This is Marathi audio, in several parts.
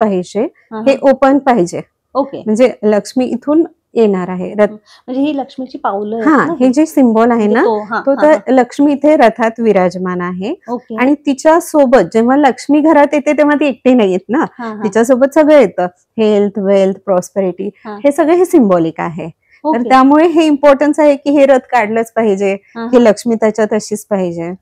पाहिजे, हा, हे ओपन पाहिजे. ओके. म्हणजे लक्ष्मी इथून येणार आहे. म्हणजे ही लक्ष्मीची पावलं आहेत हा, ना हे जे सिम्बॉल आहे म्हणजे ना, हा, तो हा, तर हा. लक्ष्मी इथे रथात विराजमान आहे. ओके. आणि तिच्या सोबत जेव्हा लक्ष्मी घरात येते तेव्हा ती एकटी नाही येत ना, हा, हा. तिच्यासोबत सगळं येतं. हेल्थ, वेल्थ, प्रॉस्पेरिटी, हा. हे सगळं हे सिम्बॉलिक आहे. तर ओके. त्यामुळे हे इम्पॉर्टन्स आहे की हे रथ काढलंच पाहिजे, हा, ही हा. लक्ष्मी त्याच्यात अशीच पाहिजे.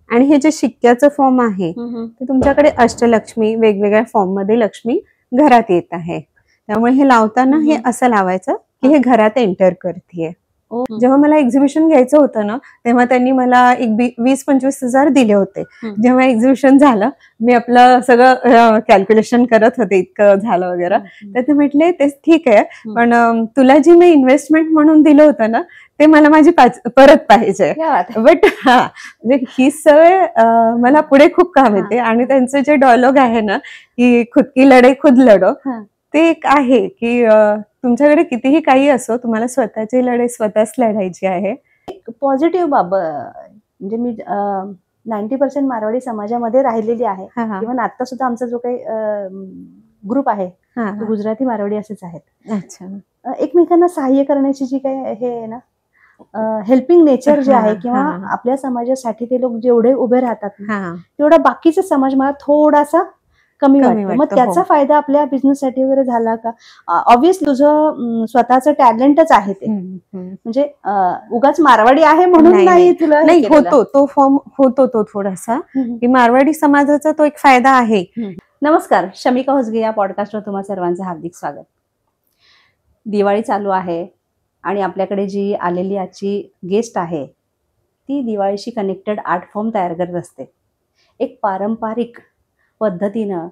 आणि हे जे शिक्क्याचं फॉर्म आहे ते तुमच्याकडे अष्टलक्ष्मी, वेगवेगळ्या फॉर्म मध्ये लक्ष्मी घरात येत आहे. त्यामुळे हे लावताना हे असं लावायचं की हे घरात एंटर करतेय. जेव्हा मला एक्झिबिशन घ्यायचं होतं ना, तेव्हा त्यांनी मला एक 20-25 हजार दिले होते. जेव्हा एक्झिबिशन झालं, मी आपलं सगळं कॅल्क्युलेशन करत होते, इतकं झालं वगैरे. तर ते म्हटले ते ठीक आहे, पण तुला जी मी इन्व्हेस्टमेंट म्हणून दिलं होतं ना, ते मला माझी परत पाहिजे. बट हा, म्हणजे ही सवय मला पुढे खूप काम येते. आणि त्यांचं जे डायलॉग आहे ना, की खुद की लढाई खुद लढो, ते एक आहे की तुमच्याकडे कितीही काही असो, तुम्हाला स्वतःची लढाई स्वतःच लढायची आहे. पॉझिटिव्ह म्हणजे मी 90% मारवाडी समाजामध्ये राहिलेली आहे. इव्हन आता सुद्धा आमचा जो काही ग्रुप आहे तो गुजराती मारवाडी असेच आहेत. अच्छा. एकमेकांना सहाय्य करण्याची जी काही हे आहे ना, हेल्पिंग नेचर जे आहे, किंवा आपल्या समाजासाठी ते लोक जेवढे उभे राहतात तेवढा बाकीचा समाज मला थोडासा कमी वाटतो. मग त्याचा फायदा आपल्या बिझनेससाठी वगैरे झाला का? ऑब्व्हियसली तुझं स्वतःचं टॅलेंटच आहे ते, म्हणजे उगाच मारवाडी आहे म्हणून नाही तुला नाही होतो तो फॉर्म होतो तो थोडासा, की मारवाडी समाजाचा तो एक फायदा आहे. नमस्कार, शमिका होसगे या पॉडकास्टवर तुम्हा सर्वांचं हार्दिक स्वागत. दिवाळी चालू आहे आणि आपल्याकडे जी आलेली आजची गेस्ट आहे ती दिवाळीशी कनेक्टेड आर्ट फॉर्म तयार करत असते. एक पारंपरिक पद्धतीनं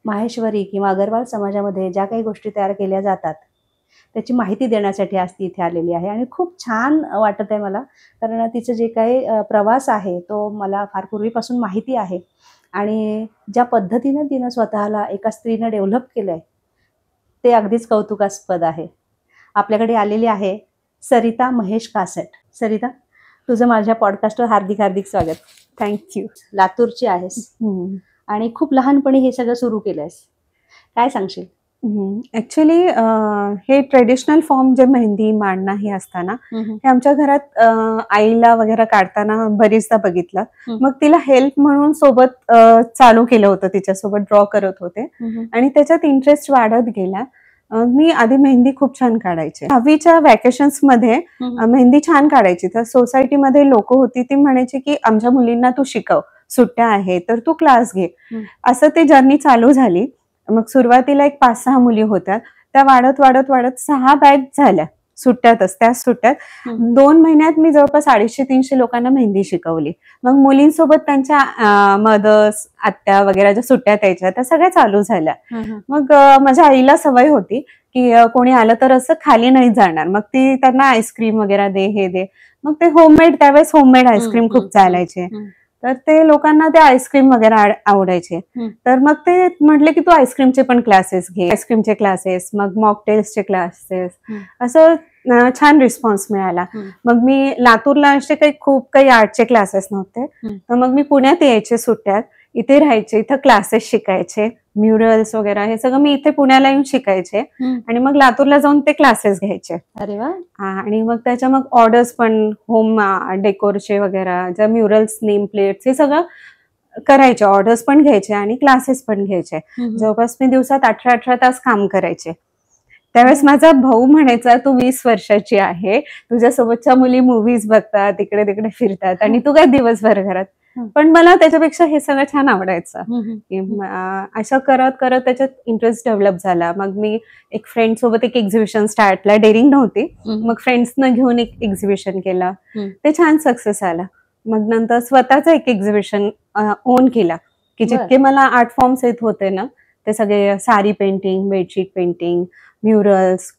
माहेश्वरी किंवा अगरवाल समाजामध्ये ज्या काही गोष्टी तयार केल्या जातात त्याची माहिती देण्यासाठी आज ती इथे आलेली आहे. आणि खूप छान वाटत आहे मला, कारण तिचं जे काही प्रवास आहे तो मला फार पूर्वीपासून माहिती आहे. आणि ज्या पद्धतीनं तिनं स्वतःला एका स्त्रीनं डेव्हलप केलं आहे ते अगदीच कौतुकास्पद आहे. आपल्याकडे आलेली आहे सरिता महेश कासट. सरिता, तुझं माझ्या पॉडकास्टवर हार्दिक हार्दिक स्वागत. थँक्यू. लातूरची आहेस आणि खूप लहानपणी हे सगळं सुरू केलंयस, काय सांगशील? ऍक्च्युली हे ट्रेडिशनल फॉर्म जे मेहंदी मांडणं हे असताना, हे आमच्या घरात आईला वगैरे काढताना बरीचदा बघितलं. मग तिला हेल्प म्हणून सोबत चालू केलं होतं, तिच्यासोबत ड्रॉ करत होते आणि त्याच्यात इंटरेस्ट वाढत गेला. मी आधी मेहंदी खूप छान काढायचे. 10वीच्या वॅकेशन्स मध्ये मेहंदी छान काढायची. तर सोसायटीमध्ये लोक होती, ती म्हणायची की आमच्या मुलींना तू शिकव, सुट्ट्या आहे तर तू क्लास घे. असं ते जर्नी चालू झाली. मग सुरुवातीला एक 5-6 मुली होत्या, त्या वाढत वाढत वाढत 6 बॅच झाल्या सुट्ट्यातच. त्या सुट्ट्यात 2 महिन्यात मी जवळपास 250-300 लोकांना मेहंदी शिकवली. मग मुलींसोबत त्यांच्या मदर्स, आत्या वगैरे ज्या सुट्ट्यात यायच्या त्या सगळ्या चालू झाल्या. मग माझ्या आईला सवय होती की कोणी आलं तर असं खाली नाही जाणार. मग ती त्यांना आईस्क्रीम वगैरे दे, हे दे. मग ते होममेड, त्यावेळेस होममेड आईस्क्रीम खूप चालायचे. तर ते लोकांना ते आईस्क्रीम वगैरे आवडायचे. तर मग ते म्हटले की तू आईस्क्रीमचे पण क्लासेस घे. आईस्क्रीमचे क्लासेस, मग मॉकटेल्सचे क्लासेस, असं छान रिस्पॉन्स मिळाला. मग मी लातूरला असे खूप काही आर्टचे क्लासेस नव्हते, तर मग मी पुण्यात यायचे सुट्ट्यात, इथे राहायचे, इथं क्लासेस शिकायचे, म्युरल्स वगैरे हे सगळं मी इथे पुण्याला येऊन शिकायचे आणि मग लातूरला जाऊन ते क्लासेस घ्यायचे. अरे वा. आणि मग त्याच्या मग ऑर्डर्स पण होम डेकोरचे वगैरे, ज्या म्युरल्स, नेम प्लेट्स, हे सगळं करायचे. ऑर्डर्स पण घ्यायचे आणि क्लासेस पण घ्यायचे. जवळपास मी दिवसात 18-18 तास काम करायचे. त्यावेळेस माझा भाऊ म्हणायचा, तू 20 वर्षाची आहे, तुझ्यासोबतच्या मुली मूव्हीज बघतात, इकडे तिकडे फिरतात आणि तू काय दिवसभर घरात. पण मला त्याच्यापेक्षा हे सगळं छान आवडायचं. असं करत करत त्याच्यात इंटरेस्ट डेव्हलप झाला. मग मी एक फ्रेंड सोबत एक एक्झिबिशन स्टार्टला, डेअरिंग नव्हती, मग फ्रेंड्सनं घेऊन एक एक्झिबिशन केलं, ते छान सक्सेस आला. मग नंतर स्वतःचं एक एक्झिबिशन ओन केला, की जितके मला आर्ट फॉर्म्स येत होते ना ते सगळे, sari painting, bedsheet painting, murals,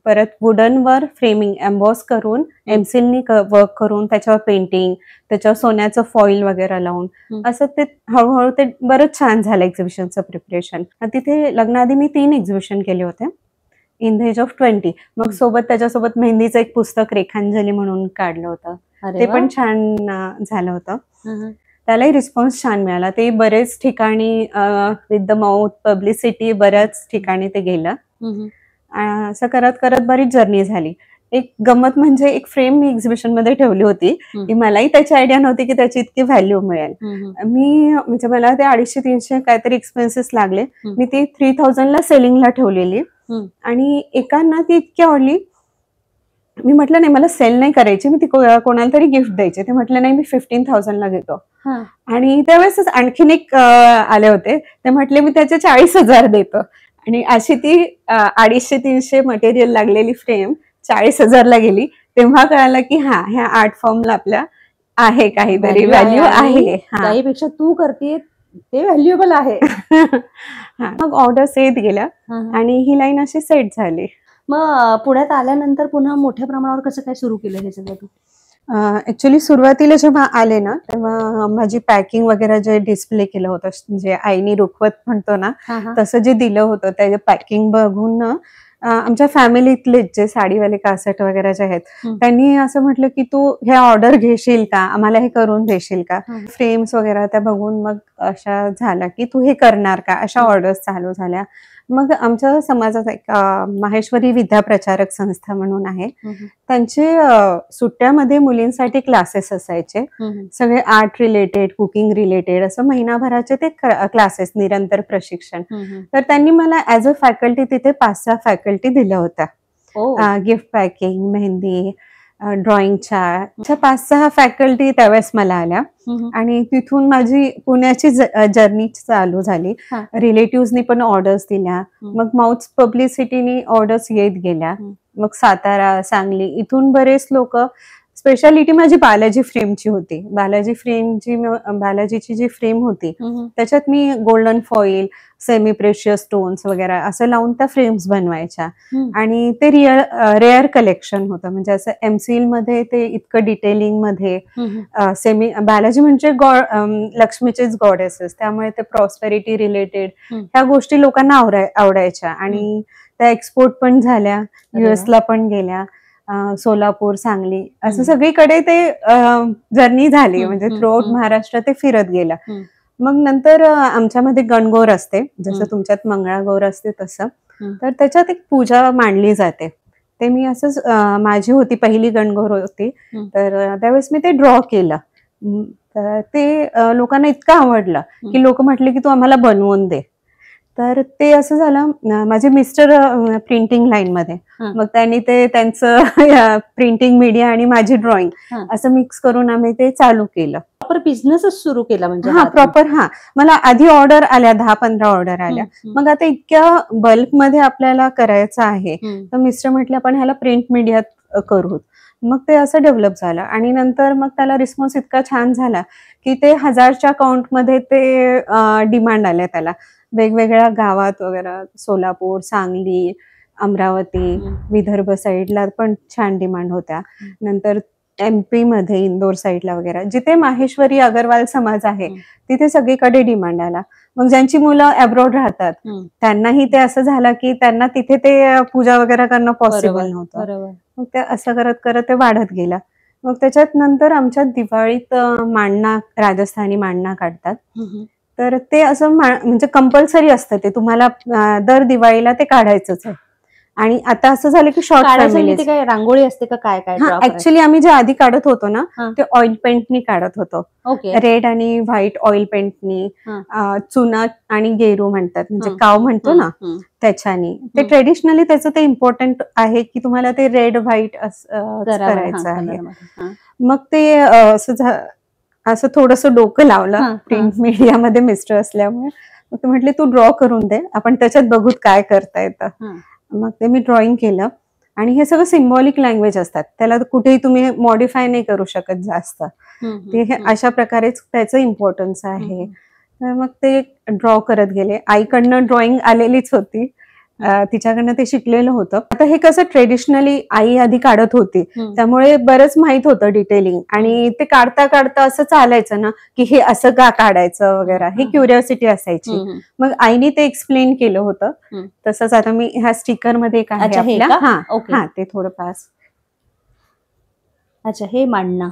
परत वुडनवर फ्रेमिंग, एम्बॉस करून एमसिलनी वर्क करून त्याच्यावर पेंटिंग, त्याच्यावर सोन्याचं फॉईल वगैरे लावून, असं ते हळूहळू ते बरंच छान झालं एक्झिबिशनचं प्रिपरेशन. तिथे लग्नाआधी मी 3 एक्झिबिशन केले होते इन द एज ऑफ 20. मग त्याच्यासोबत मेहंदीचं एक पुस्तक रेखांजली म्हणून काढलं होतं, ते पण छान झालं होतं. त्यालाही रिस्पॉन्स छान मिळाला. ते बरेच ठिकाणी विथ द माउथ पब्लिसिटी बऱ्याच ठिकाणी ते गेलं. असं करत करत बरीच जर्नी झाली. एक गंमत म्हणजे एक फ्रेम मी एक्झिबिशन मध्ये ठेवली होती की मलाही त्याची आयडिया नव्हती की त्याची इतकी व्हॅल्यू मिळेल. मी म्हणजे मला ते 250-300 काहीतरी एक्सपेन्सेस लागले. मी ती 3000 ला सेलिंगला ठेवलेली आणि एकांना ती इतकी आवडली. मी म्हटलं नाही मला सेल नाही करायची, मी ती कोणाला तरी गिफ्ट द्यायची. ते म्हटलं नाही मी 15,000 ला घेतो. आणि त्यावेळेस आणखीन एक आले होते, ते म्हटले मी त्याचे 40,000 देतो. आणि अशी ती 250-300 मटेरियल लागलेली फ्रेम 40,000 ला गेली. तेव्हा कळालं की ह्या आर्ट फॉर्मला आपल्या आहे काहीतरी व्हॅल्यू आहे. त्यापेक्षा तू करते ते व्हॅल्युएबल आहे. मग ऑर्डर्स येत गेल्या आणि ही लाईन अशी सेट झाली. मग पुण्यात आल्यानंतर पुन्हा मोठ्या प्रमाणावर कसं काय सुरू केलं हे सगळं तू? ऍक्च्युली सुरुवातीला जेव्हा आले ना तेव्हा माझी पॅकिंग वगैरे जे डिस्प्ले केलं होतं, जे आईनी रुखवत म्हणतो ना तसं जे दिलं होतं त्याचे पॅकिंग बघून ना आमच्या फॅमिलीतले जे साडीवाले कासट वगैरे जे आहेत त्यांनी असं म्हटलं की तू हे ऑर्डर घेशील का, आम्हाला हे करून देशील का. फ्रेम्स वगैरे त्या बघून मग अशा झाल्या की तू हे करणार का, अशा ऑर्डर्स चालू झाल्या. मग आमच्या समाजात एक माहेश्वरी विद्याप्रचारक संस्था म्हणून आहे, त्यांचे सुट्ट्यामध्ये मुलींसाठी क्लासेस असायचे. सगळे आर्ट रिलेटेड, कुकिंग रिलेटेड असं महिनाभराचे ते क्लासेस, निरंतर प्रशिक्षण. तर त्यांनी मला ऍज अ फॅकल्टी तिथे 5-6 फॅकल्टी दिल्या होत्या. गिफ्ट पॅकिंग, मेहंदी, ड्रॉइंगच्या 5-6 फॅकल्टी त्यावेळेस मला आल्या. आणि तिथून माझी पुण्याची जर्नी चालू झाली. रिलेटिव्हनी पण ऑर्डर्स दिल्या, मग माउथ पब्लिसिटीनी ऑर्डर्स येत गेल्या. मग सातारा, सांगली इथून बरेच लोक. स्पेशालिटी माझी बालाजी फ्रेमची होती. बालाजीची जी फ्रेम होती त्याच्यात मी golden foil, semi precious stones वगैरे असं लावून त्या फ्रेम्स बनवायच्या. आणि ते रेअर कलेक्शन होतं, म्हणजे असं एमसील मध्ये ते इतकं डिटेलिंग मध्ये. बालाजी म्हणजे लक्ष्मीचेच गॉडेसेस, त्यामुळे ते प्रॉस्पेरिटी रिलेटेड ह्या गोष्टी लोकांना आवडायच्या. आणि त्या एक्सपोर्ट पण झाल्या, युएसला पण गेल्या. सोलापूर, सांगली असं सगळीकडे ते जर्नी झाली. म्हणजे थ्रू आउट महाराष्ट्र ते फिरत गेलं. मग नंतर आमच्यामध्ये गणगौर असते, जसं तुमच्यात मंगळागौर असते तसं. तर त्याच्यात एक पूजा मांडली जाते. ते मी असंच, माझी होती पहिली गणगौर होती, तर त्यावेळेस मी ते ड्रॉ केलं. तर ते लोकांना इतकं आवडलं की लोक म्हटले की तू आम्हाला बनवून दे. तर ते असं झालं, माझे मिस्टर प्रिंटिंग लाईन मध्ये, मग त्यांनी ते त्यांचं प्रिंटिंग मीडिया आणि माझी ड्रॉइंग असं मिक्स करून आम्ही ते चालू केलं. प्रॉपर बिझनेसच सुरू केला म्हणजे? प्रॉपर. मला आधी ऑर्डर आल्या, 10-15 ऑर्डर आल्या. मग आता इतक्या बल्क मध्ये आपल्याला करायचं आहे, तर मिस्टर म्हटले आपण ह्याला प्रिंट मीडियात करू. मग ते असं डेव्हलप झालं. आणि नंतर मग त्याला रिस्पॉन्स इतका छान झाला की ते 1000च्या काउंटमध्ये ते डिमांड आल्या त्याला. वेगवेगळ्या गावात वगैरे, सोलापूर, सांगली, अमरावती, विदर्भ साईडला पण छान डिमांड होत्या. नंतर MP मध्ये, इंदोर साईडला वगैरे, जिथे माहेश्वरी अगरवाल समाज आहे तिथे सगळीकडे डिमांड आला. मग ज्यांची मुलं अब्रॉड राहतात त्यांनाही ते असं झालं की त्यांना तिथे ते पूजा वगैरे करणं पॉसिबल नव्हतं. मग ते असं करत करत ते वाढत गेलं. मग त्याच्यात नंतर आमच्या दिवाळीत मांडणा, राजस्थानी मांडणा काढतात. तर ते असं म्हणजे कंपल्सरी असतं, ते तुम्हाला दर दिवाळीला ते काढायचंच आहे. आणि आता असं झालं की शॉर्ट फॅमिली. काय रांगोळी असते का काय? ऍक्च्युली आम्ही जे आधी काढत होतो ना ते ऑइल पेंटनी काढत होतो. रेड आणि व्हाईट ऑइल पेंटनी, चुना आणि गेरू म्हणतात, म्हणजे काव म्हणतो ना, त्याच्यानी. ते ट्रेडिशनली त्याचं ते इम्पॉर्टंट आहे की तुम्हाला ते रेड व्हाईट करायचं आहे. मग ते असं थोडंसं डोकं लावलं प्रिंट मीडियामध्ये मिस्टर असल्यामुळे. मग ते म्हटले तू ड्रॉ करून दे, आपण त्याच्यात बघू काय करता येतं. मग ते मी ड्रॉइंग केलं. आणि हे सगळं सिम्बॉलिक लँग्वेज असतात, त्याला कुठेही तुम्ही मॉडिफाय नाही करू शकत जास्त. ते अशा प्रकारेच त्याचं इम्पॉर्टन्स आहे. तर मग ते ड्रॉ करत गेले. आईकडनं ड्रॉइंग आलेलीच होती, तिच्याकडनं ते शिकलेलं होतं. आता हे कसं ट्रेडिशनली आई आधी काढत होती, त्यामुळे बरंच माहित होतं डिटेलिंग. आणि ते काढता काढता असं चालायचं ना की हे असं का काढायचं वगैरे, ही क्युरिओसिटी असायची. मग आईने ते एक्सप्लेन केलं होतं. तसंच आता मी ह्या स्टिकर मध्ये एक आहे आपल्या, ते थोडं पास. अच्छा, हे मांडणं.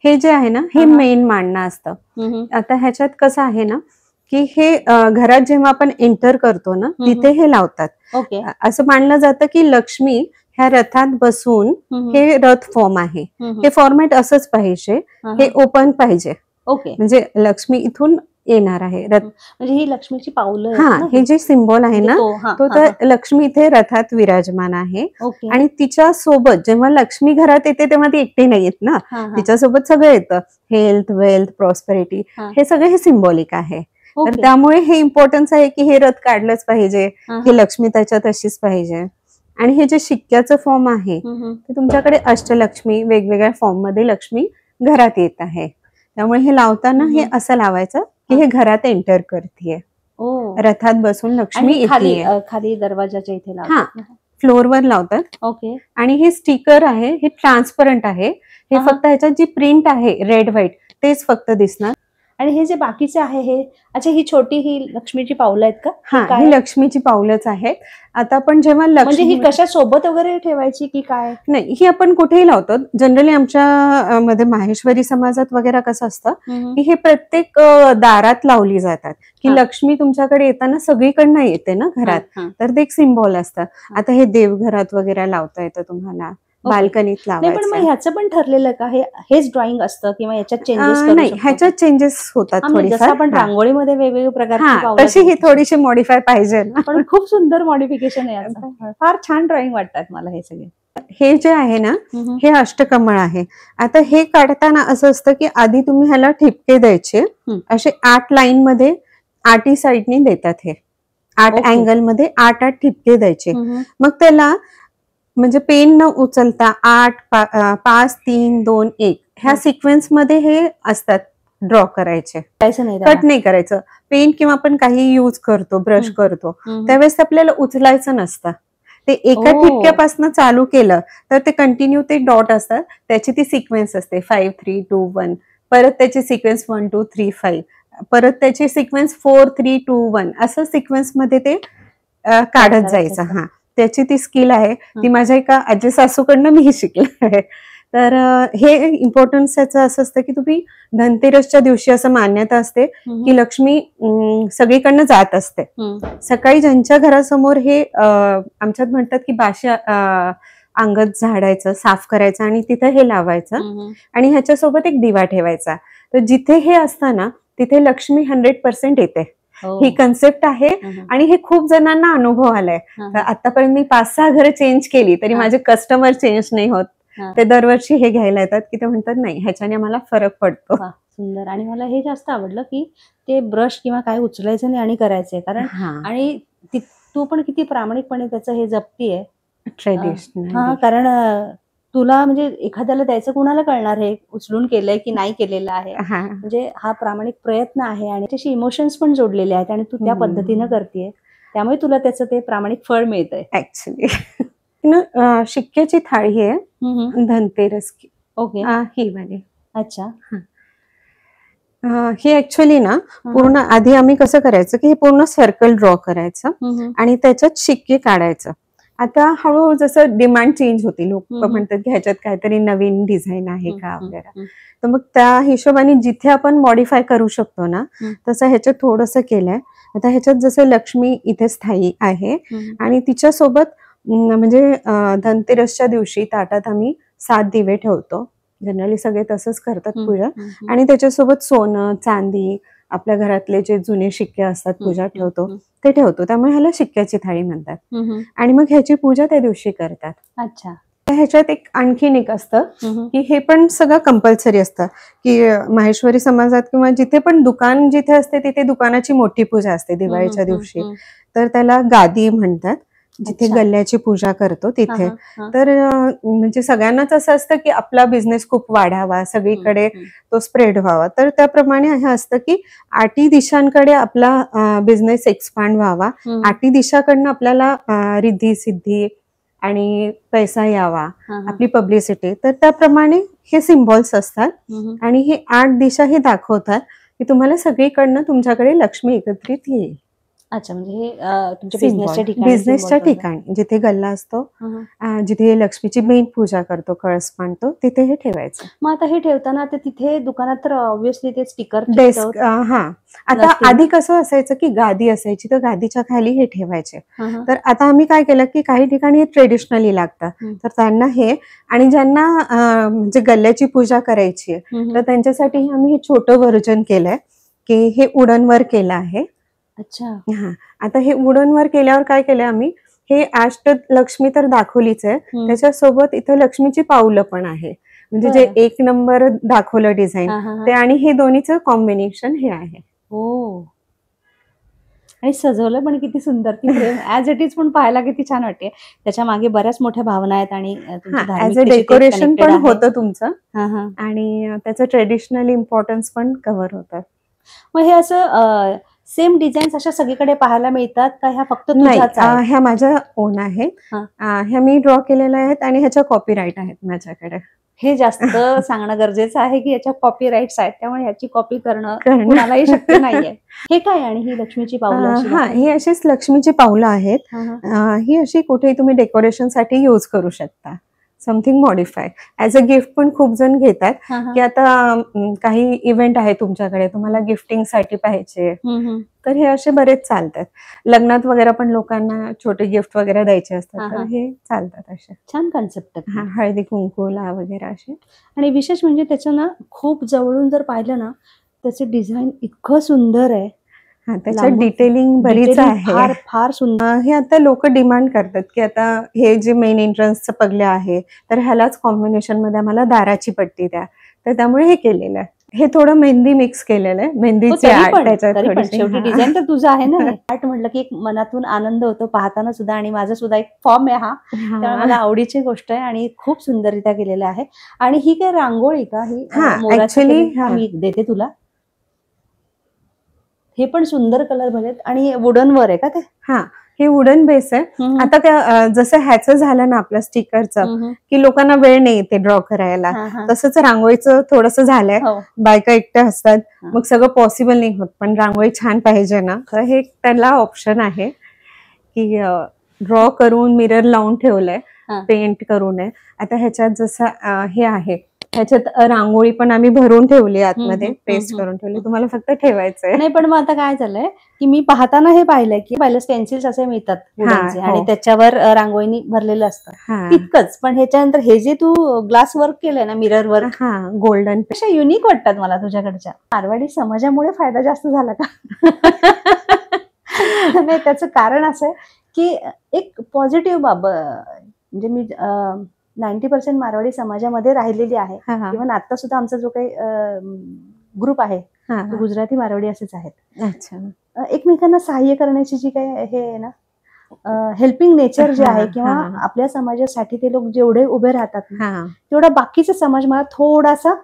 हे जे आहे ना हे मेन मांडणं असतं. आता ह्याच्यात कसं आहे ना की हे घरात जेव्हा आपण एंटर करतो ना तिथे हे लावतात. ओके. असं मानलं जातं की लक्ष्मी ह्या रथात बसून हे रथ फॉर्म आहे. हे फॉर्मॅट असंच पाहिजे, हे ओपन पाहिजे. ओके. म्हणजे लक्ष्मी इथून येणार आहे रथ. म्हणजे ही लक्ष्मीची पावलं आहेत हा ना? हे जे सिम्बॉल आहे ना तो तर लक्ष्मी इथे रथात विराजमान आहे. ओके. आणि तिच्या सोबत जेव्हा लक्ष्मी घरात येते तेव्हा ती एकटी नाही येत ना, तिच्यासोबत सगळं येतं. हेल्थ, वेल्थ, प्रॉस्पेरिटी हे सगळं हे सिम्बॉलिक आहे. तर त्यामुळे हे इम्पॉर्टन्स आहे की हे रथ काढलंच पाहिजे, ही लक्ष्मी त्याच्यात अशीच पाहिजे. आणि हे जे शिक्क्याचं फॉर्म आहे ते तुमच्याकडे अष्टलक्ष्मी वेगवेगळ्या फॉर्म मध्ये लक्ष्मी घरात येत आहे. त्यामुळे हे लावताना हे असं लावायचं की हे घरात एंटर करतेय, रथात बसून लक्ष्मी येते. खाली दरवाजाच्या इथे फ्लोअरवर लावतात. ओके. आणि हे स्टिकर आहे हे ट्रान्सपरंट आहे. हे फक्त ह्याच्यात जी प्रिंट आहे रेड व्हाईट तेच फक्त दिसणार. आणि हे जे बाकीचे आहे हे अच्छा ही छोटी ही लक्ष्मीची पावलं आहेत का? हा ही लक्ष्मीची पावलंच आहेत. आता आपण जेव्हा म्हणजे ही कशा सोबत वगैरे ठेवायची की काय? नाही, ही आपण कुठेही लावतो. जनरली आमच्या मध्ये माहेश्वरी समाजात वगैरे कसं असतं की हे प्रत्येक दारात लावली जातात की लक्ष्मी तुमच्याकडे येताना सगळीकडनं येते ना घरात, तर ते एक सिम्बॉल असतं. आता हे देवघरात वगैरे लावता येतं तुम्हाला, बाल्कनीत लावायचं. पण मग ह्याचं पण ठरलेलं का हेच ड्रॉइंग असतं किंवा याच्यात चेंजेस? नाही, ह्याच्यात चेंजेस होतात थोडीफार. आपण रांगोळीमध्ये वेगवेगळ्या प्रकारची तशी ही थोडीशी मॉडिफाय पाहिजे ना. पण खूप सुंदर मॉडिफिकेशन आहे याचं. फार छान ड्रॉइंग वाटतात मला हे सगळे. हे जे आहे ना हे अष्टकमळ आहे. आता हे काढताना असं असतं की आधी तुम्ही ह्याला ठिपके द्यायचे. असे 8 लाईन मध्ये 8 साईडनी देतात. हे 8 अँगल मध्ये 8 ठिपके द्यायचे. मग त्याला म्हणजे पेन न उचलता 8, 5, 3, 2, 1 ह्या सिक्वेन्स मध्ये हे असतात ड्रॉ करायचे. कट नाही करायचं. पेन किंवा आपण काही युज करतो, ब्रश करतो त्यावेळेस आपल्याला उचलायचं नसतं. ते एका ठिपक्यापासून चालू केलं तर ते कंटिन्यू ते डॉट असतात, त्याची ती सिक्वेन्स असते 5, 3, 2, 1. परत त्याची सिक्वेन्स 1, 2, 3, 5. परत त्याची सिक्वेन्स 4, 3, 2, 1 असं सिक्वेन्स मध्ये ते काढत जायचं. हा त्याची ती स्किल आहे. ती माझ्या एका आजी सासूकडनं मी शिकले आहे. तर हे इम्पॉर्टन्स याचं असं असतं की तुम्ही धनतेरसच्या दिवशी असं मान्यता असते की लक्ष्मी सगळीकडनं जात असते. सकाळी ज्यांच्या घरासमोर हे आमच्यात म्हणतात की बाशी अंगत झाडायचं, साफ करायचं आणि तिथे हे लावायचं आणि ह्याच्यासोबत एक दिवा ठेवायचा. तर जिथे हे असतं ना तिथे लक्ष्मी 100% येते. ही कन्सेप्ट आहे आणि हे खूप जणांना अनुभव आलाय. आतापर्यंत मी 5-6 घरं चेंज केली तरी माझे कस्टमर चेंज नाही होत. ते दरवर्षी हे घ्यायला येतात की ते म्हणतात नाही ह्याच्याने मला फरक पडतो. सुंदर. आणि मला हे जास्त आवडलं की ते ब्रश किंवा काय उचलायचं नाही आणि करायचंय. कारण आणि तू पण किती प्रामाणिकपणे त्याचं हे जपतीये ट्रेडिशनल. कारण तुला म्हणजे एखाद्याला द्यायचं कुणाला कळणार हे उचलून केलंय की नाही केलेलं आहे. म्हणजे हा प्रामाणिक प्रयत्न आहे आणि त्याची इमोशन्स पण जोडलेले आहेत आणि तू त्या पद्धतीनं करतेय त्यामुळे तुला त्याचं ते प्रामाणिक फळ मिळतंय. ऍक्च्युली शिक्क्याची थाळी आहे धनतेरस की. ओके. ही वाली. अच्छा. हे ऍक्च्युअली ना पूर्ण आधी आम्ही कसं करायचं की हे पूर्ण सर्कल ड्रॉ करायचं आणि त्याच्यात शिक्के काढायचं. आता हळूहळू जसं डिमांड चेंज होती, लोक म्हणतात की ह्याच्यात काहीतरी नवीन डिझाईन आहे का वगैरे, तर मग त्या हिशोबाने जिथे आपण मॉडिफाय करू शकतो ना तसं ह्याच्यात थोडंसं केलंय. आता ह्याच्यात जसं लक्ष्मी इथे स्थायी आहे आणि तिच्यासोबत म्हणजे धनतेरसच्या दिवशी ताटात आम्ही 7 दिवे ठेवतो. जनरली सगळे तसंच करतात पूजा. आणि त्याच्यासोबत सोनं, चांदी, आपल्या घरातले जे जुने शिक्के असतात पूजा ठेवतो ते ठेवतो. त्यामुळे ह्याला शिक्क्याची थाळी म्हणतात. आणि मग ह्याची पूजा त्या दिवशी करतात. अच्छा. ह्याच्यात एक आणखीन एक असतं की हे पण सगळं कंपल्सरी असतं की माहेश्वरी समाजात किंवा जिथे पण दुकान जिथे असते तिथे दुकानाची मोठी पूजा असते दिवाळीच्या दिवशी. तर त्याला गादी म्हणतात, जिथे गल्ल्याची पूजा करतो तिथे. तर म्हणजे सगळ्यांनाच असं असतं की आपला बिझनेस खूप वाढावा, सगळीकडे तो स्प्रेड व्हावा. तर त्याप्रमाणे हे असतं की 8 दिशांकडे आपला बिझनेस एक्सपांड व्हावा, 8 दिशाकडनं आपल्याला रिद्धी सिद्धी आणि पैसा यावा, आपली पब्लिसिटी. तर त्याप्रमाणे हे सिम्बॉल्स असतात आणि हे 8 दिशा हे दाखवतात की तुम्हाला सगळीकडनं तुमच्याकडे लक्ष्मी एकत्रित येईल. अच्छा, म्हणजे हे तुमच्या बिझनेसच्या ठिकाणी बिझनेसच्या symbol ठिकाणी जिथे गल्ला असतो, बनवतात. जिथे लक्ष्मीची मेन पूजा करतो, कळस मांडतो, तिथे हे ठेवायचं. मग आता हे ठेवताना ते तिथे दुकानात तर ऑब्व्हियसली ते स्टिकर डेस्क हा आता नसतील. आधी कसं असायचं की गादी असायची, तर गादीच्या खाली हे ठेवायचे. तर आता आम्ही काय केलं की काही ठिकाणी हे ट्रेडिशनली लागतं, तर त्यांना हे, आणि ज्यांना म्हणजे गल्ल्याची पूजा करायची आहे तर त्यांच्यासाठी आम्ही हे छोटं व्हर्जन केलंय की हे वुडन वर केलं आहे. अच्छा, हा, आता हे वुडन वर केल्यावर काय केलंय आम्ही, हे अष्ट लक्ष्मी तर दाखवलीच आहे, त्याच्यासोबत इथं लक्ष्मीची पावलं पण आहे. म्हणजे जे बरं. 1 नंबर दाखवलं डिझाईन ते, आणि हे दोन्हीचं कॉम्बिनेशन हे आहे. हो. आणि सजवलं पण किती सुंदर, ती फ्रेम ऍज इट इज पण पाहायला किती छान वाटते. त्याच्या मागे बऱ्याच मोठ्या भावना आहेत आणि तुमची ऍज अ धार्मिकतेशी ते डेकोरेशन connected पण आहे. होतं तुमचं, हा हा. आणि त्याचं ट्रेडिशनल इम्पॉर्टन्स पण कव्हर होतं. मग हे असं सेम डिझाईन्स अशा सगळीकडे पाहायला मिळतात का, ह्या फक्त नाही, तुझ्याच आहेत? ह्या माझ्या ओन आहेत. ह्या मी ड्रॉ केलेल्या आहेत आणि ह्याच्या कॉपीराईट आहेत माझ्याकडे. हे जास्त सांगणं गरजेचं आहे की याच्या कॉपीराईट्स आहेत, त्यामुळे ह्याची कॉपी करणं कुणालाही शक्य नाहीये. हे काय, आणि ही लक्ष्मीची पावलं अशी हा, ही अशीच लक्ष्मीची पावलं आहेत. ही अशी कुठेही तुम्ही डेकोरेशन साठी युज करू शकता, something modify. As a gift पण खूप जण घेतात की आता काही इव्हेंट आहे तुमच्याकडे, तुम्हाला गिफ्टिंग साठी पाहिजे, तर हे असे बरेच चालतात. लग्नात वगैरे पण लोकांना छोटे गिफ्ट वगैरे द्यायचे असतात, तर हे चालतात असे. छान कन्सेप्ट आहे. हळदी कुंकूला वगैरे असे. आणि विशेष म्हणजे त्याचं ना खूप जवळून जर पाहिलं ना, त्याचं डिझाईन इतकं सुंदर आहे. त्याच्यात डिटेलिंग बरीच आहे. फार फार सुंदर. हे आता लोक डिमांड करतात की आता हे जे मेन एंट्रन्सचं पगले आहे, तर ह्यालाच कॉम्बिनेशन मध्ये आम्हाला दाराची पट्टी द्या, तर त्यामुळे हे केलेलं आहे. हे थोडं मेहंदी मिक्स केलेलं आहे, मेहंदीची आर्ट त्याच्यात थोडीशी. शेवटी डिझाईन तर तुझं आहे ना. आर्ट म्हटलं की एक मनातून आनंद होतो पाहताना सुद्धा, आणि माझा सुद्धा एक फॉर्म आहे हा, त्यामुळे मला आवडीची गोष्ट आहे आणि खूप सुंदररित्या केलेलं आहे. आणि ही काय रांगोळी का, ही ऍक्च्युली मी देते तुला. हे पण सुंदर कलर भलेत, आणि वुडन वर आहे का ते? हा, हे वुडन बेस आहे. आता जसं ह्याचं झालं ना आपलं स्टिकरचं, की लोकांना वेळ नाही येते ड्रॉ करायला, तसंच रांगोळीचं थोडंसं झालंय. बायका एकट्या असतात, मग सगळं पॉसिबल नाही होत, पण रांगोळी छान पाहिजे ना, तर हे त्याला ऑप्शन आहे की ड्रॉ करून मिरर लावून ठेवलंय, पेंट करून आहे. आता ह्याच्यात जसं हे आहे, ह्याच्यात रांगोळी पण आम्ही भरून ठेवली आतमध्ये, पेस्ट करून ठेवली, तुम्हाला फक्त ठेवायचंय. नाही, पण मग आता काय झालंय की मी पाहताना हे पाहिलंय की पहिलं स्टेन्सिल्स असे मिळतात वुडनचे, आणि त्याच्यावर रांगोळीनी भरलेलं असतं, तितकंच. पण ह्याच्यानंतर हे जे तू ग्लास वर्क केलंय ना, मिरर वर्क, गोल्डन, अशा युनिक वाटतात मला तुझ्याकडच्या. मारवाडी समाजामुळे फायदा जास्त झाला का? नाही, त्याचं कारण असं आहे की एक पॉझिटिव्ह बाब, म्हणजे मी 90% मारवाडी समाजामध्ये राहिलेली आहे. इव्हन आता सुद्धा आमचा जो काही ग्रुप आहे तो गुजराती मारवाडी असेच आहेत. अच्छा, एकमेकांना सहाय्य करण्याची जी काही हे आहे ना, हेल्पिंग नेचर जे आहे, किंवा आपल्या समाजासाठी ते लोक जेवढे उभे राहतात तेवढा बाकीचा समाज मला थोडासा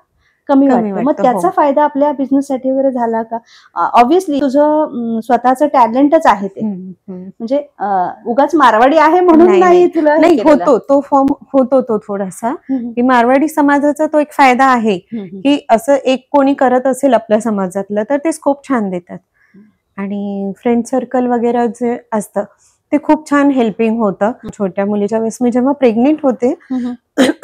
कमी वाटतो. मग त्याचा फायदा आपल्या बिझनेससाठी वगैरे झाला का? ऑब्व्हियसली तुझं स्वतःचं टॅलेंटच आहे ते, म्हणजे उगाच मारवाडी आहे म्हणून नाही तुला होतो तो फॉर्म, होतो तो थोडासा, की मारवाडी समाजाचा तो एक फायदा आहे की असं एक कोणी करत असेल आपल्या समाजातलं तर ते स्कोप छान देतात. आणि फ्रेंड सर्कल वगैरे जे असतं ते खूप छान हेल्पिंग होतं. छोट्या मुलीच्या वेळेस मी जेव्हा प्रेग्नेंट होते,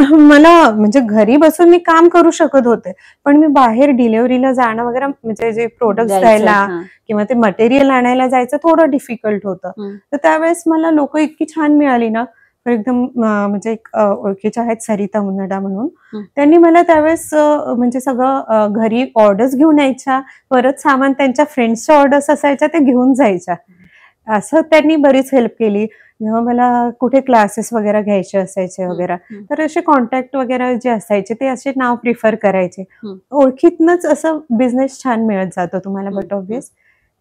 मला म्हणजे घरी बसून मी काम करू शकत होते, पण मी बाहेर डिलिव्हरीला जाणं वगैरे, म्हणजे जे प्रोडक्ट्स द्यायला किंवा ते मटेरियल आणायला जायचं थोडं डिफिकल्ट होतं. तर त्यावेळेस मला लोक इतकी छान मिळाली ना, एकदम म्हणजे एक ओळखीच्या आहेत, सरिता मुन्नडा म्हणून, त्यांनी मला त्यावेळेस म्हणजे सगळं घरी ऑर्डर्स घेऊन यायच्या, परत सामान त्यांच्या फ्रेंड्सच्या ऑर्डर्स असायच्या ते घेऊन जायच्या. असं त्यांनी बरीच हेल्प केली. जेव्हा मला कुठे क्लासेस वगैरे घ्यायचे असायचे वगैरे, तर असे कॉन्टॅक्ट वगैरे जे असायचे ते असे नाव प्रिफर करायचे. ओळखीतनच असं बिझनेस छान मिळत जातो तुम्हाला. बट ऑब्व्हियस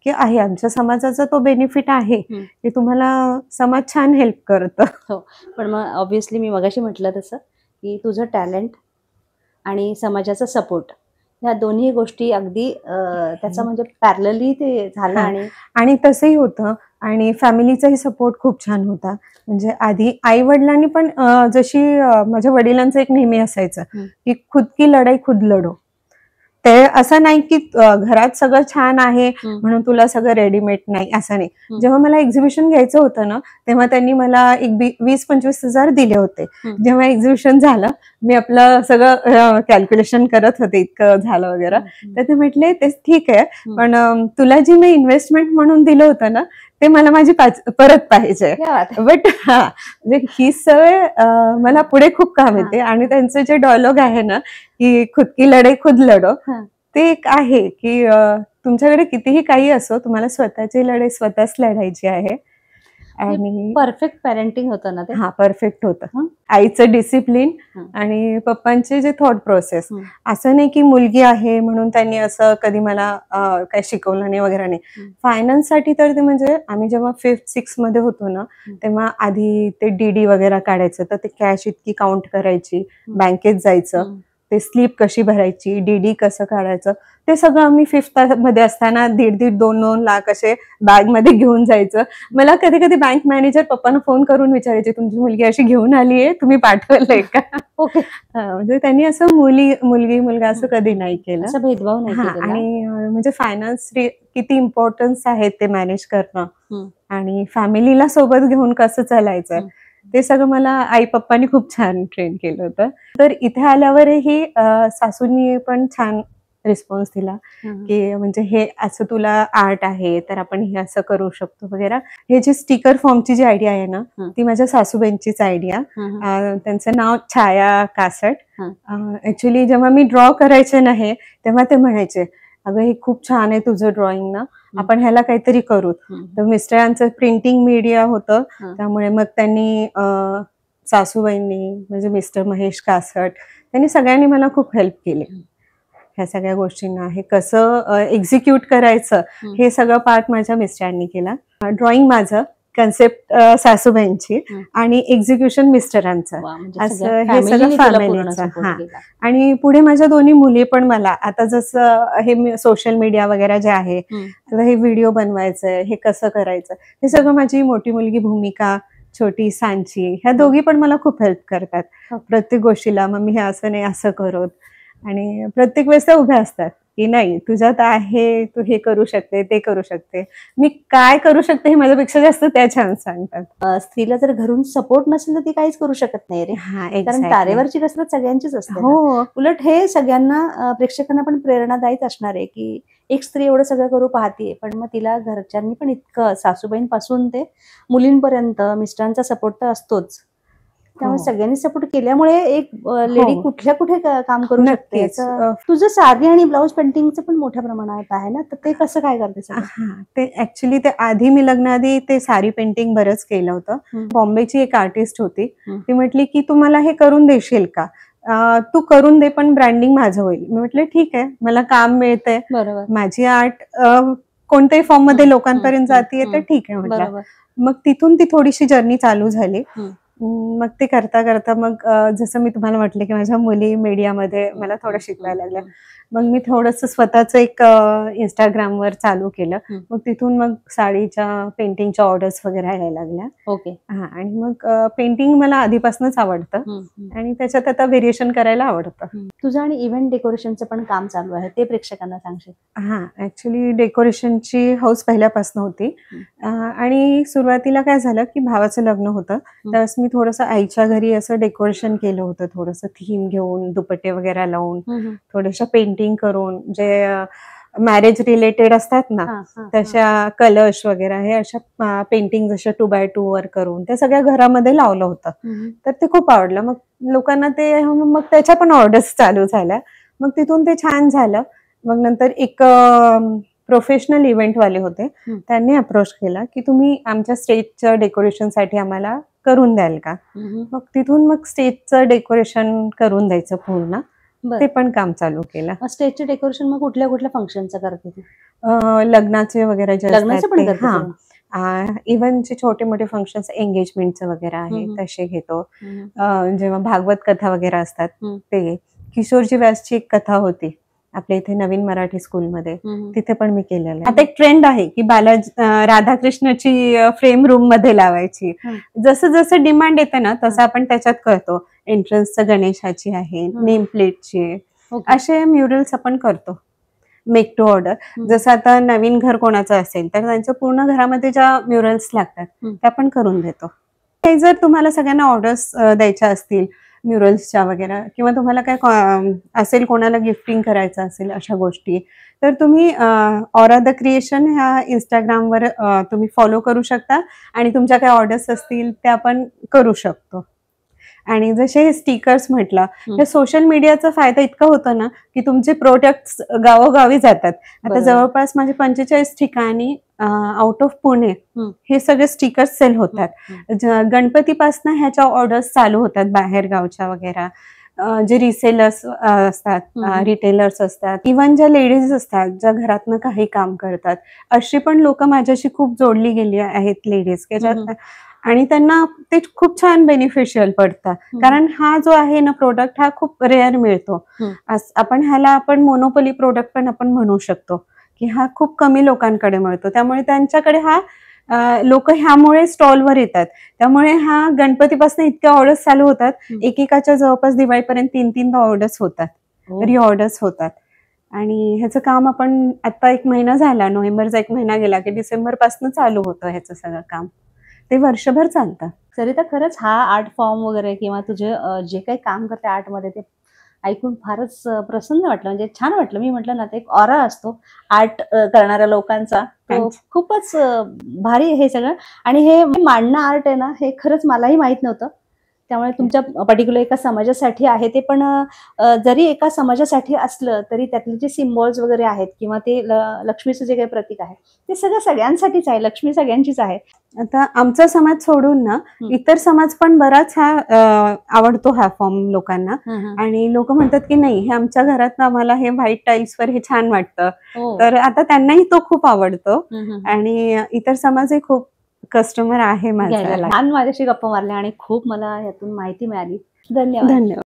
की आहे आमच्या समाजाचा तो बेनिफिट आहे की तुम्हाला समाज छान हेल्प करतं. हो, पण मग ऑब्व्हियसली मी मगाशी म्हटलं तसं की तुझं टॅलेंट आणि समाजाचा सपोर्ट, ह्या दोन्ही गोष्टी अगदी त्याचा म्हणजे पॅरलली ते झालं. आणि तसंही होतं, आणि फॅमिलीचाही सपोर्ट खूप छान होता. म्हणजे आधी आई वडिलांनी पण जशी माझ्या वडिलांचं एक नेहमी असायचं की खुद की लढाई खुद लढो, ते असं नाही की घरात सगळं छान आहे म्हणून तुला सगळं रेडीमेड नाही, असं नाही. जेव्हा मला एक्झिबिशन घ्यायचं होतं ना, तेव्हा त्यांनी मला एक 20-25 हजार दिले होते. जेव्हा एक्झिबिशन झालं, मी आपलं सगळं कॅल्क्युलेशन करत होते, इतकं झालं वगैरे, तर ते म्हटले ते ठीक आहे, पण तुला जी मी इन्व्हेस्टमेंट म्हणून दिलं होतं ना, ते मला माझी परत पाहिजे. बट म्हणजे ही सवय मला पुढे खूप काम येते. आणि त्यांचं जे डायलॉग आहे ना, की खुद की लढाई खुद लढो, ते एक आहे की तुमच्याकडे कितीही काही असो, तुम्हाला स्वतःची लढाई स्वतःच लढायची आहे. आणि परफेक्ट पॅरेंटिंग होतं ना ते. हा, परफेक्ट होतं. आईचं डिसिप्लिन आणि पप्पांचे जे थॉट प्रोसेस. असं नाही की मुलगी आहे म्हणून त्यांनी असं कधी मला काही शिकवलं नाही वगैरे नाही. फायनान्स साठी तर ते म्हणजे आम्ही जेव्हा 5th-6th मध्ये होतो ना, तेव्हा आधी ते डीडी वगैरे काढायचं, तर ते कॅश इतकी काउंट करायची, बँकेत जायचं, ते स्लिप कशी भरायची, डीडी कसं काढायचं, ते सगळं आम्ही 5th मध्ये असताना 1.5-2 लाख असे बॅग मध्ये घेऊन जायचं. मला कधी कधी बँक मॅनेजर पप्पांना फोन करून विचारायचे, तुमची मुलगी अशी घेऊन आली आहे, तुम्ही पाठवलंय का? ओके. म्हणजे त्यांनी असं मुलगी मुलगा असं कधी नाही केलं, असं भेदभाव नाही केला. आणि म्हणजे फायनान्स किती इम्पॉर्टन्स आहे ते मॅनेज करणं आणि फॅमिलीला सोबत घेऊन कसं चालायचं, ते सगळं मला आई पप्पांनी खूप छान ट्रेन केलं होतं. तर इथे आल्यावरही सासूंनी पण छान रिस्पॉन्स दिला, की म्हणजे हे असं तुला आर्ट आहे तर आपण हे असं करू शकतो वगैरे. हे जे स्टिकर फॉर्मची जी आयडिया आहे ना, ती माझ्या सासूबाईंचीच आयडिया. त्यांचं नाव छाया कासट. ऍक्च्युली जेव्हा मी ड्रॉ करायचे नाही, तेव्हा ते म्हणायचे, अगं हे खूप छान आहे तुझं ड्रॉइंग ना, आपण ह्याला काहीतरी करू. तर मिस्टरांचं प्रिंटिंग मीडिया होतं, त्यामुळे मग त्यांनी सासूबाईंनी म्हणजे मिस्टर महेश कासट, त्यांनी सगळ्यांनी मला खूप हेल्प केली ह्या सगळ्या गोष्टींना. हे कसं एक्झिक्यूट करायचं हे सगळं पार्ट माझ्या मिस्टरांनी केला. ड्रॉइंग माझं, कन्सेप्ट सासूबाईंची आणि एक्झिक्युशन मिस्टरांचं, असं हे सगळं फॅमिलीचं. आणि पुढे माझ्या दोन्ही मुली पण मला आता जसं हे सोशल मीडिया वगैरे जे आहे, हे व्हिडिओ बनवायचंय, हे कसं करायचं, हे सगळं माझी मोठी मुलगी भूमिका, छोटी सांची, ह्या दोघी पण मला खूप हेल्प करतात प्रत्येक गोष्टीला. मम्मी हे असं नाही, असं करू. आणि प्रत्येक वेळेस त्या उभ्या असतात की नाही तुझ्यात आहे, तू हे करू शकते, ते करू शकते. मी काय करू शकते हे माझ्यापेक्षा जास्त त्या छान सांगतात. स्त्रीला जर घरून सपोर्ट नसेल तर ती काहीच करू शकत नाही रे. कारण तारेवरची कसरत सगळ्यांचीच असते. हो, उलट हे सगळ्यांना प्रेक्षकांना पण प्रेरणादायीच असणार आहे की एक स्त्री एवढं सगळं करू पाहतीये, पण मग तिला घरच्यांनी पण इतकं, सासूबाईंपासून ते मुलींपर्यंत मिस्टरांचा सपोर्ट तर असतोच. त्यामुळे सगळ्यांनी सपोर्ट केल्यामुळे एक लेडी कुठल्या कुठे काम करू शकते. तुझं साडी आणि ब्लाऊज पेंटिंगचं पण मोठ्या प्रमाणात आहे ना, तर ते कसं काय करते? ते ऍक्च्युली ते आधी मी लग्नाआधी ते साडी पेंटिंग बरंच केलं होतं. बॉम्बेची एक आर्टिस्ट होती, ती म्हटली की तू मला हे करून देशील का, तू करून दे पण ब्रँडिंग माझं होईल. मी म्हटलं ठीक आहे, मला काम मिळतंय, माझी आर्ट कोणत्याही फॉर्म मध्ये लोकांपर्यंत जातीये तर ठीक आहे म्हटलं. मग तिथून ती थोडीशी जर्नी चालू झाली. मग ते करता करता मग जसं मी तुम्हाला म्हटलं की माझ्या मुली मीडियामध्ये मला थोडं शिकवायला लागल्या. मग मी थोडंसं स्वतःच एक इंस्टाग्रामवर चालू केलं. मग तिथून मग साडीच्या पेंटिंगच्या ऑर्डर्स वगैरे यायला लागल्या. ओके. आणि मग पेंटिंग मला आधीपासूनच आवडतं आणि त्याच्यात आता व्हेरिएशन करायला आवडतं. तुझं आणि इव्हेंट डेकोरेशनचं पण काम चालू आहे, ते प्रेक्षकांना सांगशील? ऍक्च्युली डेकोरेशनची हौस पहिल्यापासून होती. आणि सुरुवातीला काय झालं की भावाचं लग्न होतं, त्यावेळेस मी थोडंसं आईच्या घरी असं डेकोरेशन केलं होतं, थोडंसं थीम घेऊन, दुपट्टे वगैरे लावून, थोड्याशा पेंटिंग करून, जे मॅरेज रिलेटेड असतात ना तशा कलश वगैरे हे अशा पेंटिंग जशा 2x2 वर करून ते सगळ्या घरामध्ये लावलं होतं. तर ते खूप आवडलं. मग लोकांना ते, मग त्याच्या पण ऑर्डर्स चालू झाल्या. मग तिथून ते छान झालं. मग नंतर एक प्रोफेशनल इव्हेंट वाले होते, त्यांनी अप्रोच केला की तुम्ही आमच्या स्टेजच्या डेकोरेशनसाठी आम्हाला करून द्याल का. मग तिथून मग स्टेजचं डेकोरेशन करून द्यायचं पूर्ण, ते पण काम चालू केलं. स्टेजचे डेकोरेशन मग कुठल्या कुठल्या फंक्शनचं करते तू? लग्नाचे वगैरे जे असतात, इव्हन जे छोटे मोठे फंक्शन्स, एंगेजमेंटचं वगैरे आहे तसे घेतो. जेव्हा भागवत कथा वगैरे असतात ते, किशोरजी व्यासची एक कथा होती आपल्या इथे नवीन मराठी स्कूलमध्ये, तिथे पण मी केलेलं आहे. आता एक ट्रेंड आहे की राधाकृष्णाची फ्रेम रूम मध्ये लावायची. जसं जसं डिमांड येते ना तसं आपण त्याच्यात करतो. एंट्रन्सचं गणेशाची आहे, नेम प्लेटची, ओके. असे म्युरल्स आपण करतो मेक टू ऑर्डर. जसं आता नवीन घर कोणाचं असेल तर त्यांचं पूर्ण घरामध्ये ज्या म्युरल्स लागतात त्या पण करून देतो. हे जर तुम्हाला सगळ्यांना ऑर्डर्स द्यायच्या असतील म्युरल्सच्या वगैरे, किंवा तुम्हाला काय असेल कोणाला गिफ्टिंग करायचं असेल अशा गोष्टी, तर तुम्ही ऑरा द क्रिएशन ह्या इंस्टाग्रामवर तुम्ही फॉलो करू शकता आणि तुमच्या काय ऑर्डर्स असतील त्या आपण करू शकतो. आणि जसे हे स्टिकर्स म्हटलं, हे सोशल मीडियाचा फायदा इतका होतो ना की तुमचे प्रोडक्ट्स गावोगावी जातात. आता बरोबर. जवळपास माझे 45 ठिकाणी आउट ऑफ पुणे हे सगळे स्टिकर्स सेल होतात. गणपतीपासून ह्याच्या ऑर्डर्स चालू होतात बाहेर गावच्या वगैरे. जे रिसेलर्स असतात, रिटेलर्स असतात, इव्हन ज्या लेडीज असतात ज्या घरातनं काही काम करतात, अशी पण लोक माझ्याशी खूप जोडली गेली आहेत लेडीज, आणि त्यांना ते खूप छान बेनिफिशियल पडतं. कारण हा जो आहे ना प्रोडक्ट हा खूप रेअर मिळतो. आपण मोनोपोली प्रोडक्ट पण आपण म्हणू शकतो की हा खूप कमी लोकांकडे मिळतो. त्यामुळे त्यांच्याकडे हा लोक ह्यामुळे स्टॉलवर येतात. त्यामुळे हा गणपतीपासून इतक्या ऑर्डर्स चालू होतात, एकेकाच्या जवळपास दिवाळीपर्यंत 3-3 ऑर्डर्स होतात, रिऑर्डर्स होतात. आणि ह्याचं काम आपण आता 1 महिना झाला, नोव्हेंबरचा 1 महिना गेला की डिसेंबर पासून चालू होतं ह्याचं सगळं काम. ते वर्षभर चालतं. सरिता, खरंच हा आर्ट फॉर्म वगैरे किंवा तुझे जे काही काम करते आर्टमध्ये ते ऐकून फारच प्रसन्न वाटलं, म्हणजे छान वाटलं. मी म्हटलं ना, ते एक ऑरा असतो आर्ट करणाऱ्या लोकांचा, तो खूपच भारी हे सगळं. आणि हे मांडणं आर्ट आहे ना, हे खरंच मलाही माहित नव्हतं. त्यामुळे तुमच्या पर्टिक्युलर एका समाजासाठी आहे ते, पण जरी एका समाजासाठी असलं तरी त्यातले जे सिम्बॉल्स वगैरे आहेत किंवा ते लक्ष्मीचं जे काही प्रतीक आहे ते सगळं सगळ्यांसाठीच आहे. लक्ष्मी सगळ्यांचीच आहे. आता आमचा समाज सोडून ना इतर समाज पण बराच हा आवडतो हा फॉर्म लोकांना. आणि लोक म्हणतात की नाही, हे आमच्या घरात आम्हाला हे व्हाईट टाईल्सवर हे छान वाटतं, तर आता त्यांनाही तो खूप आवडतो. आणि इतर समाजही खूप कस्टमर आहे माझा. छान माझ्याशी गप्पा मारल्या आणि खूप मला यातून माहिती मिळाली. धन्यवाद. धन्यवाद.